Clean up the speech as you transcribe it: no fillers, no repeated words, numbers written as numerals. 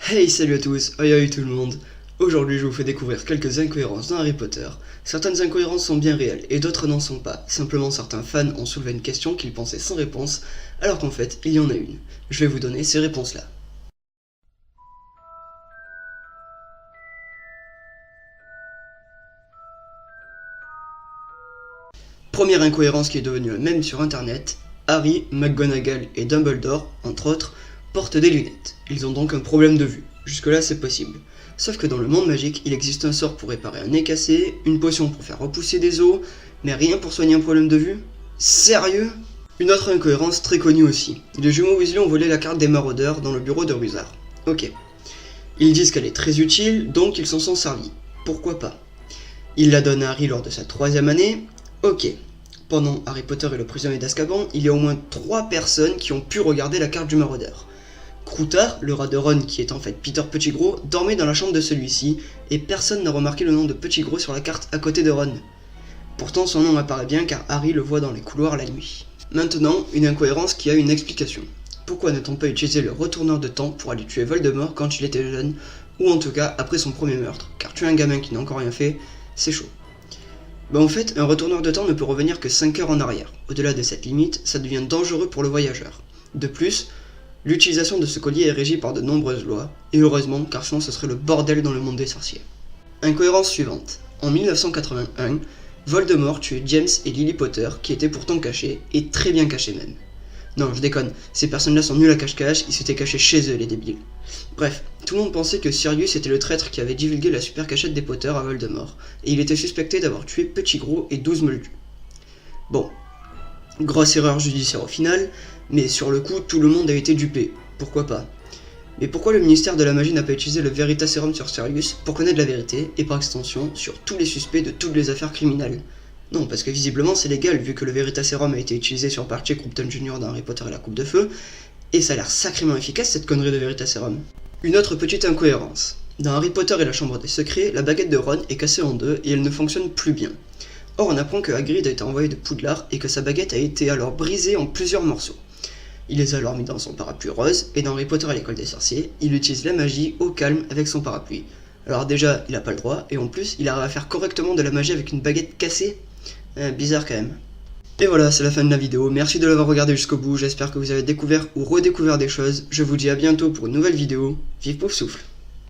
Hey, salut à tous, aïe aïe tout le monde. Aujourd'hui je vous fais découvrir quelques incohérences dans Harry Potter. Certaines incohérences sont bien réelles et d'autres n'en sont pas. Simplement certains fans ont soulevé une question qu'ils pensaient sans réponse, alors qu'en fait il y en a une. Je vais vous donner ces réponses-là. Première incohérence qui est devenue même sur internet, Harry, McGonagall et Dumbledore, entre autres, portent des lunettes. Ils ont donc un problème de vue. Jusque-là c'est possible. Sauf que dans le monde magique, il existe un sort pour réparer un nez cassé, une potion pour faire repousser des os, mais rien pour soigner un problème de vue? Sérieux? Une autre incohérence très connue aussi. Les jumeaux Weasley ont volé la carte des maraudeurs dans le bureau de Rusard. Ok. Ils disent qu'elle est très utile, donc ils s'en sont servis. Pourquoi pas? Ils la donnent à Harry lors de sa 3e année. Ok. Pendant Harry Potter et le prisonnier d'Azkaban, il y a au moins 3 personnes qui ont pu regarder la carte du maraudeur. Croutard, le rat de Ron qui est en fait Peter Pettigrew, dormait dans la chambre de celui-ci, et personne n'a remarqué le nom de Pettigrew sur la carte à côté de Ron. Pourtant son nom apparaît bien car Harry le voit dans les couloirs la nuit. Maintenant, une incohérence qui a une explication. Pourquoi n'a-t-on pas utilisé le retourneur de temps pour aller tuer Voldemort quand il était jeune, ou en tout cas après son premier meurtre, car tuer un gamin qui n'a encore rien fait, c'est chaud. En fait, un retourneur de temps ne peut revenir que 5 heures en arrière. Au-delà de cette limite, ça devient dangereux pour le voyageur. De plus, l'utilisation de ce collier est régie par de nombreuses lois, et heureusement, car sinon ce serait le bordel dans le monde des sorciers. Incohérence suivante. En 1981, Voldemort tuait James et Lily Potter, qui étaient pourtant cachés, et très bien cachés même. Non, je déconne, ces personnes-là sont nulles à cache-cache, ils s'étaient cachés chez eux, les débiles. Bref, tout le monde pensait que Sirius était le traître qui avait divulgué la super cachette des Potter à Voldemort, et il était suspecté d'avoir tué Pettigrew et 12 moldus. Bon, grosse erreur judiciaire au final, mais sur le coup, tout le monde a été dupé. Pourquoi pas? Mais pourquoi le ministère de la Magie n'a pas utilisé le Veritaserum sur Sirius pour connaître la vérité, et par extension, sur tous les suspects de toutes les affaires criminelles? Non, parce que visiblement c'est légal, vu que le Veritaserum a été utilisé sur Barty Croughton Jr. dans Harry Potter et la Coupe de Feu, et ça a l'air sacrément efficace cette connerie de Veritaserum. Une autre petite incohérence. Dans Harry Potter et la Chambre des Secrets, la baguette de Ron est cassée en deux et elle ne fonctionne plus bien. Or on apprend que Hagrid a été envoyé de Poudlard et que sa baguette a été alors brisée en plusieurs morceaux. Il les a alors mis dans son parapluie rose, et dans Harry Potter et l'école des sorciers, il utilise la magie au calme avec son parapluie. Alors déjà, il a pas le droit, et en plus, il arrive à faire correctement de la magie avec une baguette cassée. Bizarre quand même. Et voilà, c'est la fin de la vidéo, merci de l'avoir regardé jusqu'au bout, j'espère que vous avez découvert ou redécouvert des choses. Je vous dis à bientôt pour une nouvelle vidéo, vive Poufsouffle.